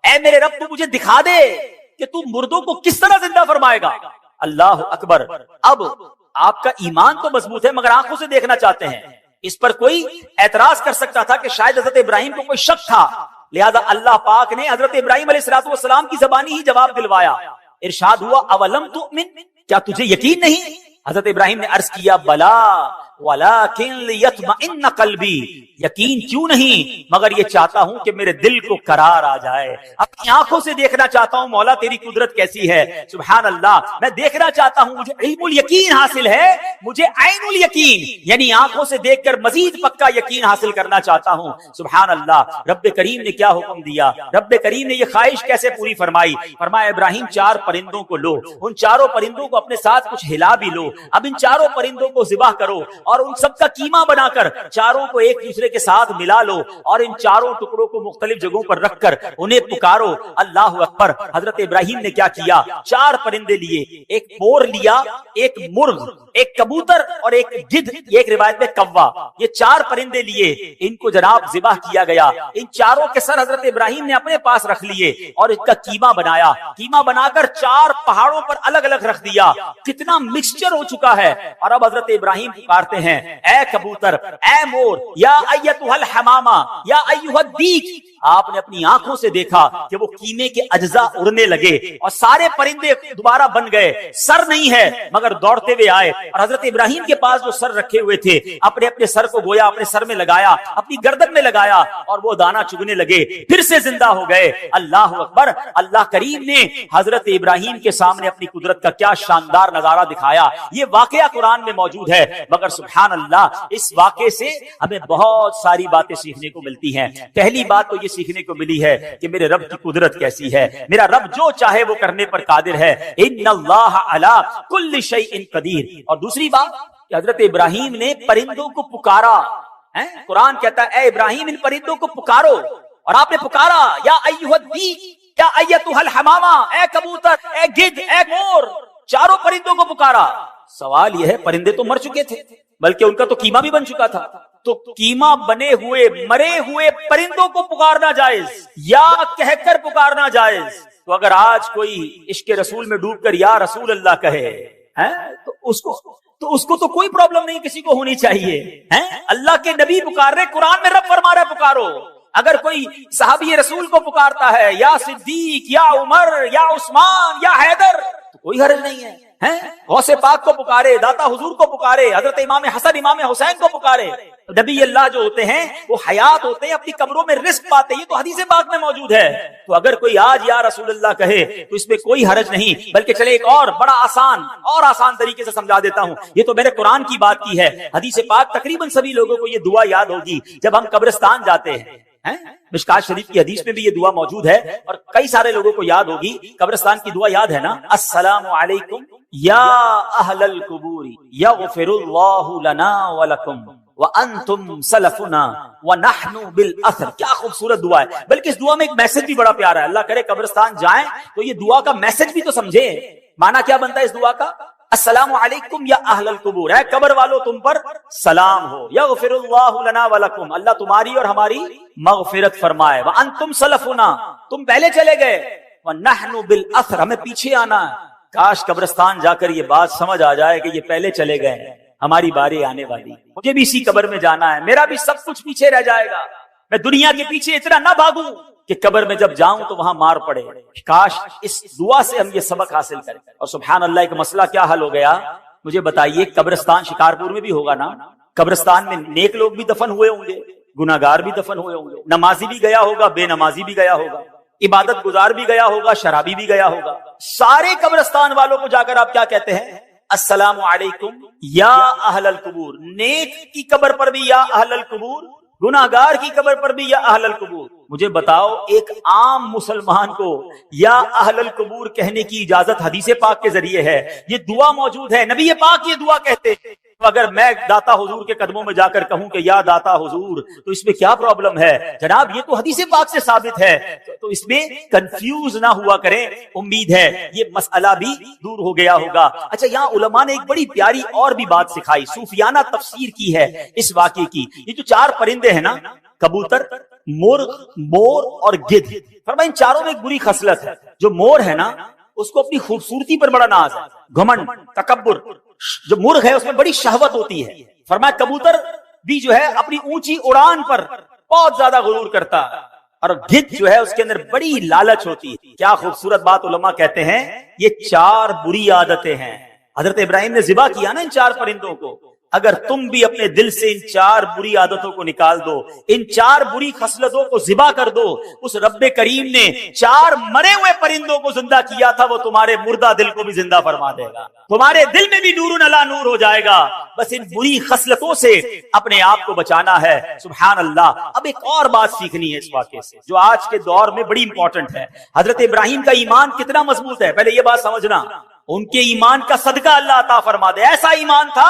اے میرے رب تو مجھے دکھا دے کہ تو مردوں کو کس طرح زندہ فرمائے گا۔ اللہ اکبر۔ اب آپ کا ایمان تو مضبوط ہے مگر آنکھوں سے دیکھنا چاہتے ہیں۔ اس پر کوئی اعتراض کر سکتا تھا کہ شاید حضرت ابراہیم کو کوئی شک تھا، لہذا اللہ پاک نے حضرت ابراہیم علیہ السلام کی زبانی ہی جواب دلوایا۔ ارشاد ہوا اولم تؤمن، کیا تجھے یقین نہیں؟ حضرت ابراہیم نے عرض کیا بلا ولکن لیطمئن قلبی، یقین کیوں نہیں مگر یہ چاہتا ہوں کہ میرے دل کو قرار آ جائے، اپنی آنکھوں سے دیکھنا چاہتا ہوں مولا تیری قدرت کیسی ہے۔ سبحان اللہ، میں دیکھنا چاہتا ہوں، مجھے علم الیقین حاصل ہے، مجھے عین الیقین یعنی آنکھوں سے دیکھ کر مزید پکا یقین حاصل کرنا چاہتا ہوں۔ سبحان اللہ، رب کریم نے کیا حکم دیا، رب کریم نے یہ خواہش کیسے پوری فرمائی؟ فرمایا ابراہیم 4 پرندوں کو لو، ان چاروں پرندوں کو اپنے ساتھ کچھ ہلا بھی لو، اب ان چاروں پرندوں کو ذبح کرو اور ان سب کا قیمہ بنا کر چاروں کو ایک دوسرے کے ساتھ ملا لو اور ان چاروں ٹکڑوں کو مختلف جگہوں پر رکھ کر انہیں پکارو۔ اللہ اکبر۔ حضرت ابراہیم نے کیا کیا؟ 4 پرندے لیے، ایک مور لیا، ایک مرغ، ایک کبوتر اور ایک گدھ، ایک روایت میں کوا، یہ 4 پرندے لیے، ان کو جناب ذبح کیا گیا۔ ان چاروں کے سر حضرت ابراہیم نے اپنے پاس رکھ لیے اور اس کا قیمہ بنایا، قیمہ بنا کر 4 پہاڑوں پر الگ الگ رکھ دیا۔ کتنا مکسچر ہو چکا ہے، اور اب حضرت ابراہیم پکارتے ہیں اے کبوتر، اے مور، یا ایتھا الحمامہ، یا ایھا الدیک۔ آپ نے اپنی آنکھوں سے دیکھا کہ وہ قیمے کے اجزاء اڑنے لگے اور سارے پرندے دوبارہ بن گئے، سر نہیں ہے مگر دوڑتے ہوئے آئے، اور حضرت ابراہیم کے پاس جو سر رکھے ہوئے تھے اپنے اپنے سر کو گویا اپنے سر میں لگایا، اپنی گردن میں لگایا اور وہ دانا چگنے لگے، پھر سے زندہ ہو گئے۔ اللہ اکبر۔ اللہ کریم نے حضرت ابراہیم کے سامنے اپنی قدرت کا کیا شاندار نظارہ دکھایا۔ یہ واقعہ قرآن میں موجود ہے، مگر سبحان اللہ اس واقعے سے ہمیں بہت ساری باتیں سیکھنے کو ملتی ہیں۔ پہلی بات تو یہ سیکھنے کو ملی ہے کہ میرے رب کی قدرت کیسی ہے، میرا رب جو چاہے وہ کرنے پر قادر ہے، ان اللہ علی کل شیء قدیر۔ اور دوسری بات کہ حضرت ابراہیم نے پرندوں کو پکارا، قرآن کہتا ہے اے ابراہیم ان پرندوں کو پکارو، اور آپ نے پکارا یا ایھا الدیک، یا ایتھا الحمامہ، اے کبوتر، اے گدھ، اے مور، چاروں پرندوں کو پکارا۔ سوال یہ ہے پرندے تو مر چکے تھے بلکہ ان کا تو قیمہ بھی بن چکا تھا، تو قیمہ بنے ہوئے مرے ہوئے پرندوں کو پکارنا جائز یا کہہ کر پکارنا جائز؟ تو اگر آج کوئی عشق رسول میں ڈوب کر یا رسول اللہ کہے تو اس کو تو کوئی پرابلم نہیں کسی کو ہونی چاہیے۔ اللہ کے نبی پکار رہے، قرآن میں رب فرما رہا ہے پکارو۔ اگر کوئی صحابی رسول کو پکارتا ہے یا صدیق یا عمر یا عثمان یا حیدر تو کوئی حرج نہیں ہے۔ غوث پاک کو پکارے، داتا حضور کو پکارے، حضرت امام حسن امام حسین کو پکارے۔ نبی اللہ جو ہوتے ہیں وہ حیات ہوتے ہیں، اپنی قبروں میں رزق پاتے ہیں، یہ تو حدیث پاک میں موجود ہے۔ تو اگر کوئی آج یا رسول اللہ کہے تو اس میں کوئی حرج نہیں، بلکہ چلے ایک اور بڑا آسان طریقے سے سمجھا دیتا ہوں۔ یہ تو میں نے قرآن کی بات کی ہے، حدیث پاک تقریباً سبھی لوگوں کو یہ دعا یاد ہوگی جب ہم قبرستان جاتے ہیں۔ مشکات شریف کی حدیث میں بھی یہ دعا موجود ہے اور کئی سارے لوگوں کو یاد ہوگی۔ قبرستان کی دعا یاد ہے نا، السلام علیکم یا اہل القبور یغفر اللہ لنا ولکم وانتم سلفنا ونحن بالاثر۔ کیا خوبصورت دعا ہے، بلکہ اس دعا میں ایک میسج بھی بڑا پیارا ہے۔ اللہ کرے قبرستان جائیں تو یہ دعا کا میسج بھی تو سمجھیں۔ معنی کیا بنتا ہے اس دعا کا؟ السلام علیکم یا اہل القبور، اے قبر والو تم پر سلام ہو، یغفر اللہ لنا ولکم، اللہ تمہاری اور ہماری مغفرت فرمائے، وانتم سلفنا، تم پہلے چلے گئے، ونحن بالاثر، ہمیں پیچھے آنا ہے۔ کاش قبرستان جا کر یہ بات سمجھ آ جائے کہ یہ پہلے چلے گئے، ہماری باری آنے والی، مجھے بھی اسی قبر میں جانا ہے، میرا بھی سب کچھ پیچھے رہ جائے گا، میں دنیا کے پیچھے اتنا نہ بھاگوں کہ قبر میں جب جاؤں تو وہاں مار پڑے۔ کاش اس دعا سے ہم یہ سبق حاصل کریں۔ اور سبحان اللہ ایک مسئلہ کیا حل ہو گیا، مجھے بتائیے، قبرستان شکارپور میں بھی ہوگا نا، قبرستان میں نیک لوگ بھی دفن ہوئے ہوں گے، گناہگار بھی دفن ہوئے ہوں گے، نمازی بھی گیا ہوگا، بے نمازی بھی گیا ہوگا، عبادت گزار بھی گیا ہوگا، شرابی بھی گیا ہوگا۔ سارے قبرستان والوں کو جا کر آپ کیا کہتے ہیں؟ السلام علیکم یا اہل القبور، نیک کی قبر پر بھی یا اہل القبور، گناہگار کی قبر پر بھی یا اہل القبور۔ مجھے بتاؤ ایک عام مسلمان کو یا اہل القبور کہنے کی اجازت حدیث پاک کے ذریعے ہے، یہ دعا موجود ہے، نبی پاک یہ دعا کہتے ہیں۔ اگر میں داتا حضور کے قدموں میں جا کر کہوں کہ یا داتا حضور تو اس میں کیا پرابلم ہے؟ جناب یہ تو حدیث پاک سے ثابت ہے، تو اس میں کنفیوز نہ ہوا کریں، امید ہے یہ مسئلہ بھی دور ہو گیا ہوگا۔ اچھا، یہاں علماء نے ایک بڑی پیاری اور بھی بات سکھائی، صوفیانہ تفسیر کی ہے اس واقعے کی۔ یہ جو چار پرندے ہیں نا، کبوتر، مرغ، مور اور گدھ، فرمایا ان چاروں میں ایک بری خصلت ہے۔ جو مور ہے نا، اس کو اپنی خوبصورتی پر بڑا ناز ہے، گھمنڈ، تکبر۔ جو مرغ ہے اس میں بڑی شہوت ہوتی ہے۔ فرمایا کبوتر بھی جو ہے اپنی اونچی اڑان پر بہت زیادہ غرور کرتا ہے، اور گدھ جو ہے اس کے اندر بڑی لالچ ہوتی ہے۔ کیا خوبصورت بات علماء کہتے ہیں، یہ چار بری عادتیں ہیں۔ حضرت ابراہیم نے ذبح کیا نا ان چار پرندوں کو، اگر تم بھی اپنے دل سے ان چار بری عادتوں کو نکال دو، ان چار بری خصلتوں کو ذبح کر دو، اس رب کریم نے چار مرے ہوئے پرندوں کو زندہ کیا تھا، وہ تمہارے مردہ دل کو بھی زندہ فرما دے گا، تمہارے دل میں بھی نور علی نور ہو جائے گا۔ بس ان بری خصلتوں سے اپنے آپ کو بچانا ہے۔ سبحان اللہ۔ اب ایک اور بات سیکھنی ہے اس واقعے سے جو آج کے دور میں بڑی امپورٹنٹ ہے۔ حضرت ابراہیم کا ایمان کتنا مضبوط ہے، پہلے یہ بات سمجھنا۔ ان کے ایمان کا صدقہ اللہ عطا فرما دے۔ ایسا ایمان تھا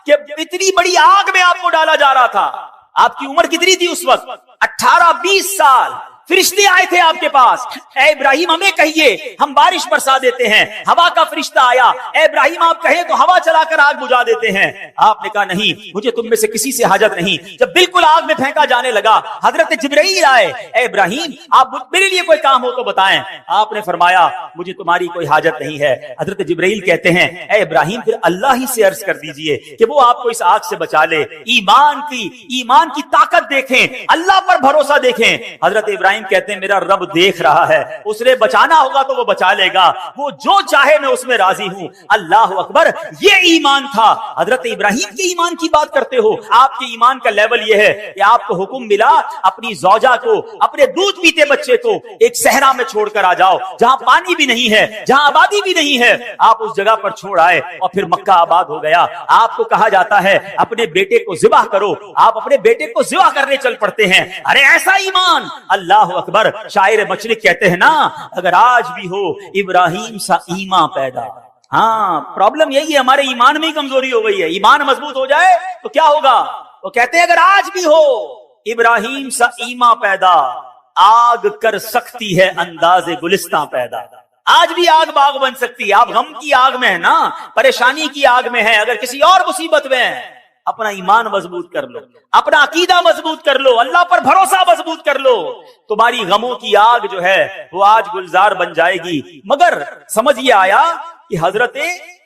کہ اتنی بڑی آگ میں آپ کو ڈالا جا رہا تھا۔ آپ کی عمر کتنی تھی اس وقت؟ 18-20 سال۔ فرشتے آئے تھے آپ کے پاس، اے ابراہیم ہمیں کہیے ہم بارش برسا دیتے ہیں۔ ہوا کا فرشتہ آیا، اے ابراہیم آپ کہیں تو ہوا چلا کر آگ بجھا دیتے ہیں۔ آپ نے کہا نہیں، مجھے تم میں سے کسی سے حاجت نہیں۔ جب بالکل آگ میں پھینکا جانے لگا، حضرت جبرائیل آئے، اے ابراہیم آپ میرے لیے کوئی کام ہو تو بتائیں۔ آپ نے فرمایا مجھے تمہاری کوئی حاجت نہیں ہے۔ حضرت جبرائیل کہتے ہیں اے ابراہیم پھر اللہ ہی سے عرض کر دیجئے کہ وہ آپ کو اس آگ سے بچا لے۔ ایمان کی طاقت دیکھیں، اللہ پر بھروسہ دیکھیں۔ حضرت ابراہیم کہتے ہیں میرا رب دیکھ رہا ہے، اس نے بچانا ہوگا تو وہ بچا لے گا، وہ جو چاہے میں اس میں راضی ہوں۔ اللہ اکبر، یہ ایمان تھا۔ حضرت ابراہیم کے ایمان کی بات کرتے ہو، آپ کے ایمان کا لیول یہ ہے کہ آپ کو حکم ملا اپنی زوجہ کو، اپنے دودھ پیتے بچے کو ایک صحرا میں چھوڑ کر آ جاؤ، جہاں پانی بھی نہیں ہے، جہاں آبادی بھی نہیں ہے۔ آپ اس جگہ پر چھوڑ آئے اور پھر مکہ آباد ہو گیا۔ آپ کو کہا جاتا ہے اپنے بیٹے کو ذبح کرو، آپ اپنے بیٹے کو ذبح کرنے چل پڑتے ہیں۔ ارے ایسا ایمان! اللہ اکبر۔ شاعر مشرق کہتے ہیں نا، اگر آج بھی ہو ابراہیم سا ایمان پیدا۔ ہاں، پرابلم یہی ہے، ہمارے ایمان میں ہی کمزوری ہو گئی ہے۔ ایمان مضبوط ہو جائے تو کیا ہوگا؟ وہ کہتے ہیں اگر آج بھی ہو ابراہیم سا ایمان پیدا، آگ کر سکتی ہے انداز گلستان پیدا۔ آج بھی آگ باغ بن سکتی ہے۔ آپ غم کی آگ میں ہے نا، پریشانی کی آگ میں ہے، اگر کسی اور مصیبت میں ہے، اپنا ایمان مضبوط کر لو، اپنا عقیدہ مضبوط کر لو، اللہ پر بھروسہ مضبوط کر لو، تمہاری غموں کی آگ جو ہے وہ آج گلزار بن جائے گی۔ مگر سمجھ یہ آیا کہ حضرت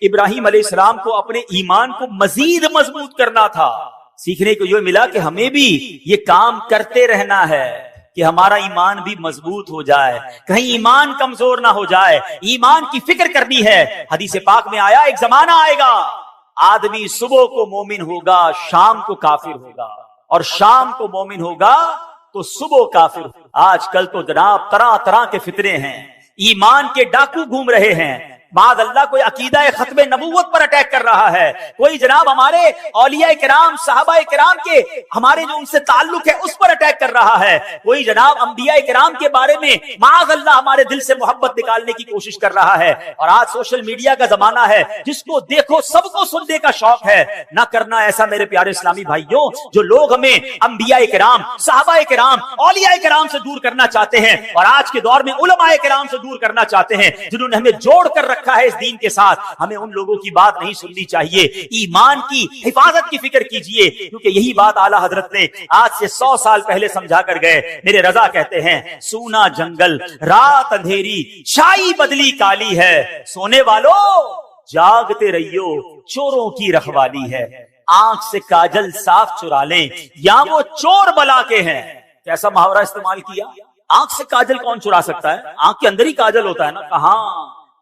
ابراہیم علیہ السلام کو اپنے ایمان کو مزید مضبوط کرنا تھا۔ سیکھنے کو یہ ملا کہ ہمیں بھی یہ کام کرتے رہنا ہے کہ ہمارا ایمان بھی مضبوط ہو جائے، کہیں ایمان کمزور نہ ہو جائے۔ ایمان کی فکر کرنی ہے۔ حدیث پاک میں آیا ایک زمانہ آئے گا، آدمی صبح کو مومن ہوگا، شام کو کافر ہوگا، اور شام کو مومن ہوگا تو صبح کافر ہوگا۔ آج کل تو جناب طرح طرح کے فتنے ہیں، ایمان کے ڈاکو گھوم رہے ہیں۔ بعد اللہ کوئی عقیدہ ختم نبوت پر اٹیک کر رہا ہے، کوئی جناب ہمارے اولیاء کرام صحابہ کرام کے ہمارے جو ان سے تعلق ہے اس پر اٹیک کر رہا ہے، کوئی جناب انبیاء کرام کے بارے میں معاذ اللہ ہمارے دل سے محبت نکالنے کی کوشش کر رہا ہے۔ اور آج سوشل میڈیا کا زمانہ ہے، جس کو دیکھو سب کو سننے کا شوق ہے۔ نہ کرنا ایسا میرے پیارے اسلامی بھائیوں، جو لوگ ہمیں انبیاء کرام صحابہ کرام اولیاء کرام سے دور کرنا چاہتے ہیں، اور آج کے دور میں علماء کرام سے دور کرنا چاہتے ہیں، جنہوں نے ہمیں جوڑ کر رکھا ہے اس دین کے ساتھ، ہمیں ان لوگوں کی بات نہیں سننی چاہیے۔ ایمان کی حفاظت کی فکر کیجئے، کیونکہ یہی بات اعلی حضرت نے آج سے 100 سال پہلے سمجھا کر گئے۔ میرے رضا کہتے ہیں سونا جنگل رات اندھیری چھائی بدلی کالی ہے، سونے والوں جاگتے رہیو چوروں کی رکھوالی ہے، آنکھ سے کاجل صاف چرا لیں یا وہ چور بلا کے ہیں۔ کیسا محاورہ استعمال کیا؟ آنکھ سے کاجل کون چرا سکتا ہے؟ آنکھ کے اندر ہی کاجل ہوتا ہے نا۔ کہاں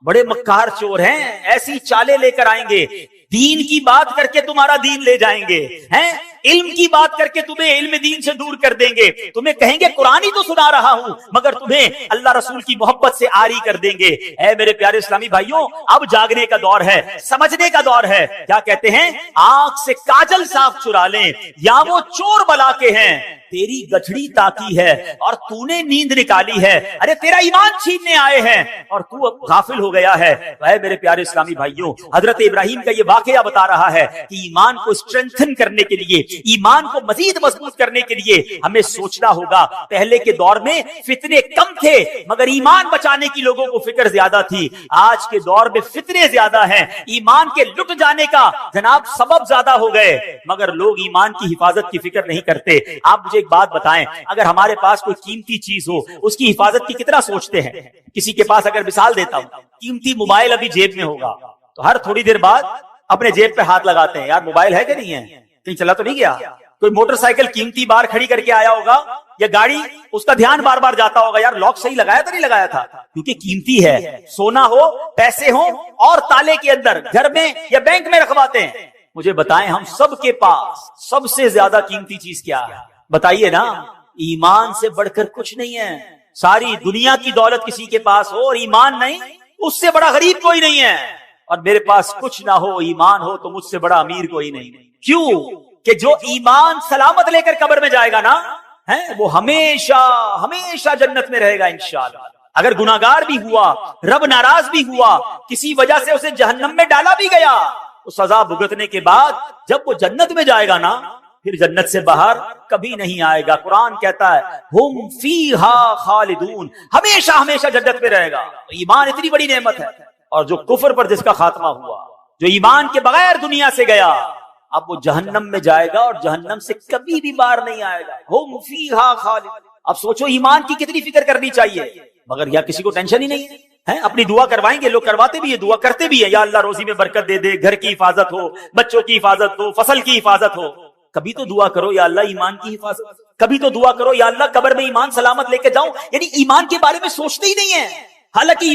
بڑے مکار چور ہیں، ایسی چالیں لے کر آئیں گے، دین کی بات کر کے تمہارا دین لے جائیں گے ہیں۔ علم کی بات کر کے تمہیں علم دین سے دور کر دیں گے, تمہیں کہیں گے قرآن ہی تو سنا رہا ہوں, مگر تمہیں اللہ رسول کی محبت سے آری کر دیں گے. اے میرے پیارے اسلامی بھائیوں, اب جاگنے کا دور ہے, سمجھنے کا دور ہے. کیا کہتے ہیں, آنکھ سے کاجل صاف چرا لیں, یا وہ چور بلا کے ہیں, تیری گٹھڑی تاکی ہے اور تو نے نیند نکالی ہے. ارے تیرا ایمان چھیننے آئے ہیں اور تو اب غافل ہو گیا ہے. اے میرے پیارے اسلامی بھائیوں, حضرت ابراہیم کا یہ واقعہ بتا رہا ہے کہ ایمان کو اسٹرینتھن کرنے کے لیے, ایمان کو مزید مضبوط کرنے کے لیے ہمیں سوچنا ہوگا. پہلے کے دور میں فتنے کم تھے مگر ایمان بچانے کی لوگوں کو فکر زیادہ تھی. آج کے دور میں فتنے زیادہ ہیں, ایمان کے لٹ جانے کا جناب سبب زیادہ ہو گئے, مگر لوگ ایمان کی حفاظت کی فکر نہیں کرتے. آپ مجھے ایک بات بتائیں, اگر ہمارے پاس کوئی قیمتی چیز ہو, اس کی حفاظت کی کتنا سوچتے ہیں؟ کسی کے پاس اگر مثال دیتا ہوں, قیمتی موبائل ابھی جیب میں ہوگا تو ہر تھوڑی دیر بعد اپنے جیب پہ ہاتھ لگاتے ہیں, یار موبائل ہے کہ نہیں ہے, کہیں چلا تو نہیں گیا. کوئی موٹر سائیکل قیمتی بار کھڑی کر کے آیا ہوگا یا گاڑی, اس کا دھیان بار بار جاتا ہوگا, یار لاک صحیح لگایا تو نہیں لگایا تھا, کیونکہ قیمتی ہے. سونا ہو, پیسے ہوں اور تالے کے اندر گھر میں یا بینک میں رکھواتے ہیں. مجھے بتائیں, ہم سب کے پاس سب سے زیادہ قیمتی چیز کیا ہے؟ بتائیے نا. ایمان سے بڑھ کر کچھ نہیں ہے. ساری دنیا کی دولت کسی کے پاس ہو اور ایمان نہیں, اس سے بڑا غریب کوئی نہیں ہے. اور میرے پاس کچھ نہ ہو, ایمان ہو, تو مجھ سے بڑا امیر کوئی نہیں. کیوں کہ جو ایمان سلامت لے کر قبر میں جائے گا نا, وہ ہمیشہ ہمیشہ جنت میں رہے گا انشاءاللہ. اگر گناہگار بھی ہوا, رب ناراض بھی ہوا, کسی وجہ سے اسے جہنم میں ڈالا بھی گیا, تو سزا بھگتنے کے بعد جب وہ جنت میں جائے گا نا, پھر جنت سے باہر کبھی نہیں آئے گا. قرآن کہتا ہے ہم فیہا خالدون, ہمیشہ ہمیشہ جنت میں رہے گا. ایمان اتنی بڑی نعمت ہے. اور جو کفر پر جس کا خاتمہ ہوا, جو ایمان کے بغیر دنیا سے گیا, اب وہ جہنم میں جائے گا اور جہنم سے کبھی بھی باہر نہیں آئے گا. ہم فیہا خالدون. اب سوچو ایمان کی کتنی فکر کرنی چاہیے, مگر یا کسی کو ٹینشن ہی نہیں ہے. اپنی دعا کروائیں گے, لوگ کرواتے بھی ہے, دعا کرتے بھی ہے, یا اللہ روزی میں برکت دے دے, گھر کی حفاظت ہو, بچوں کی حفاظت ہو, فصل کی حفاظت ہو. کبھی تو دعا کرو یا اللہ ایمان کی حفاظت, کبھی تو دعا کرو یا اللہ قبر میں ایمان سلامت لے کے جاؤں. یعنی ایمان کے بارے میں سوچتے ہی نہیں ہے. حالانکہ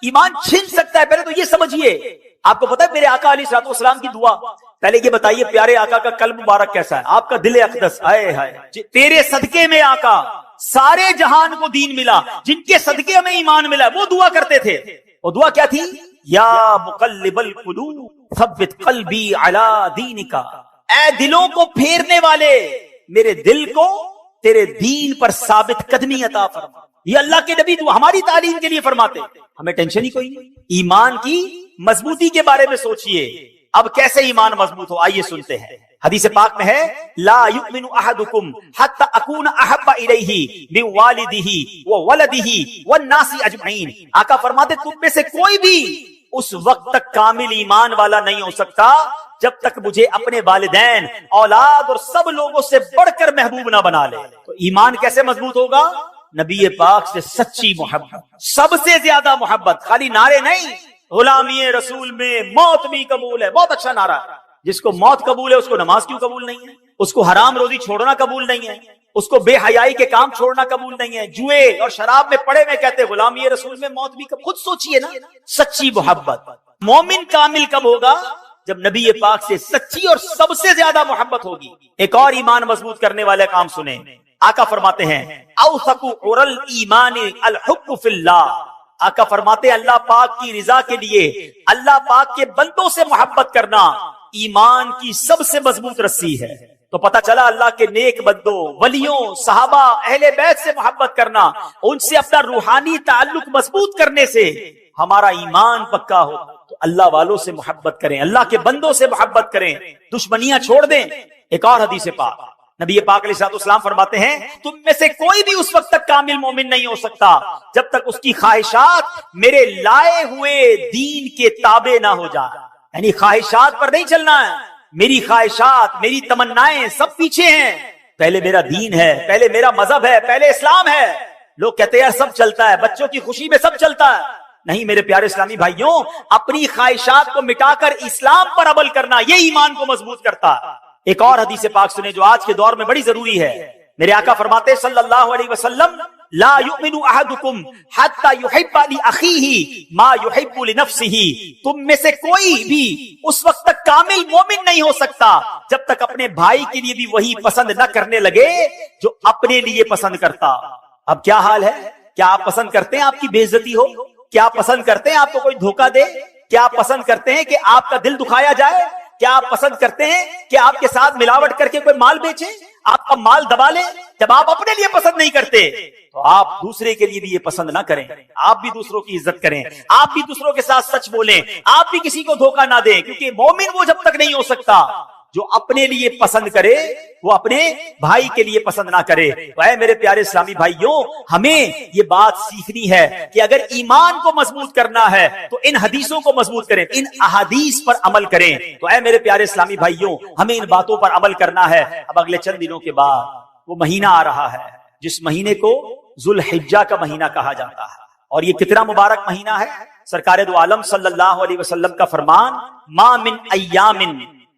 ایمان چھن سکتا ہے. پہلے تو یہ سمجھیے, آپ کو پتا ہے میرے آقا علیہ الصلوۃ والسلام کی دعا, پہلے یہ بتائیے پیارے آقا کا قلب مبارک کیسا ہے, آپ کا دل اقدس, ہائے ہائے تیرے صدقے میں آقا سارے جہان کو دین ملا, جن کے صدقے میں ایمان ملا وہ دعا کرتے تھے. وہ دعا کیا تھی؟ یا مقلب القلوب ثبت قلبی علی دینک, اے دلوں کو پھیرنے والے, میرے دل کو تیرے دین پر ثابت قدمی عطا فرما. یہ اللہ کے نبی ہماری تعلیم کے لیے فرماتے, ہمیں ٹینشن ہی کوئی نہیں. ایمان کی مضبوطی کے بارے میں سوچئے, اب کیسے ایمان مضبوط ہو, آئیے سنتے ہیں. حدیث پاک میں ہے لا یؤمن احدکم حتی اکون احب الیہ من والدہ وولدہ والناس اجمعین. آقا فرماتے تم میں سے کوئی بھی اس وقت تک کامل ایمان والا نہیں ہو سکتا جب تک مجھے اپنے والدین, اولاد اور سب لوگوں سے بڑھ کر محبوب نہ بنا لے. تو ایمان کیسے مضبوط ہوگا؟ نبی پاک سے سچی محبت, سب سے زیادہ محبت. خالی نعرے نہیں, غلامی رسول میں موت بھی قبول ہے, بہت اچھا نعرہ. جس کو موت قبول ہے اس کو نماز کیوں قبول نہیں ہے؟ اس کو حرام روزی چھوڑنا قبول نہیں ہے, اس کو بے حیائی کے کام چھوڑنا قبول نہیں ہے, جوئے اور شراب میں پڑے میں کہتے غلامی رسول میں موت بھی قبول. خود سوچئے نا, سچی محبت. مومن کامل کب ہوگا؟ جب نبی پاک سے سچی اور سب سے زیادہ محبت ہوگی. ایک اور ایمان مضبوط کرنے والے کام سنیں. آقا فرماتے ہیں اوثق عر الایمان الحب فی اللہ. آقا فرماتے اللہ پاک کی رضا کے لیے اللہ پاک کے بندوں سے محبت کرنا ایمان کی سب سے مضبوط رسی ہے. تو پتہ چلا اللہ کے نیک بندوں, ولیوں, صحابہ, اہل بیت سے محبت کرنا, ان سے اپنا روحانی تعلق مضبوط کرنے سے ہمارا ایمان پکا ہو. تو اللہ والوں سے محبت کریں, اللہ کے بندوں سے محبت کریں, دشمنیاں چھوڑ دیں. ایک اور حدیث پاک نبی پاک علیہ الصلوۃ والسلام فرماتے ہیں تم میں سے کوئی بھی اس وقت تک کامل مومن نہیں ہو سکتا جب تک اس کی خواہشات میرے لائے ہوئے دین کے تابع نہ ہو جائے. یعنی خواہشات پر نہیں چلنا ہے, میری خواہشات, میری تمنائیں سب پیچھے ہیں. پہلے میرا دین ہے, پہلے میرا مذہب ہے, پہلے اسلام ہے. لوگ کہتے ہیں سب چلتا ہے, بچوں کی خوشی میں سب چلتا ہے. نہیں میرے پیارے اسلامی بھائیوں, اپنی خواہشات کو مٹا کر اسلام پر عمل کرنا یہ ایمان کو مضبوط کرتا ہے. ایک اور حدیث پاک سنیں جو آج کے دور میں بڑی ضروری ہے. میرے آقا فرماتے صلی اللہ علیہ وسلم لا یؤمن احدکم حتی یحب لاخیہ ما یحب لنفسہ، تم میں سے کوئی بھی اس وقت تک کامل مومن نہیں ہو سکتا جب تک اپنے بھائی کے لیے بھی وہی پسند نہ کرنے لگے جو اپنے لیے پسند کرتا۔ اب کیا حال ہے؟ کیا آپ پسند کرتے ہیں آپ کی بے عزتی ہو؟ کیا آپ پسند کرتے ہیں آپ کو کوئی دھوکہ دے؟ کیا آپ پسند کرتے ہیں کہ آپ کا دل دکھایا جائے؟ کیا آپ پسند کرتے ہیں کہ آپ کے ساتھ ملاوٹ کر کے کوئی مال بیچے، آپ کا مال دبا لے؟ جب آپ اپنے لیے پسند نہیں کرتے تو آپ دوسرے کے لیے بھی یہ پسند نہ کریں، آپ بھی دوسروں کی عزت کریں، آپ بھی دوسروں کے ساتھ سچ بولیں، آپ بھی کسی کو دھوکہ نہ دیں، کیونکہ مومن وہ جب تک نہیں ہو سکتا جو اپنے لیے پسند کرے وہ اپنے بھائی کے لیے پسند نہ کرے۔ تو اے میرے پیارے اسلامی بھائیوں، ہمیں یہ بات سیکھنی ہے کہ اگر ایمان کو مضبوط کرنا ہے تو ان حدیثوں کو مضبوط کریں، ان احادیث پر عمل کریں۔ تو اے میرے پیارے اسلامی بھائیوں، ہمیں ان باتوں پر عمل کرنا ہے۔ اب اگلے چند دنوں کے بعد وہ مہینہ آ رہا ہے جس مہینے کو ذوالحجہ کا مہینہ کہا جاتا ہے، اور یہ کتنا مبارک مہینہ ہے۔ سرکار دو عالم صلی اللہ علیہ وسلم کا فرمان، ما من ایام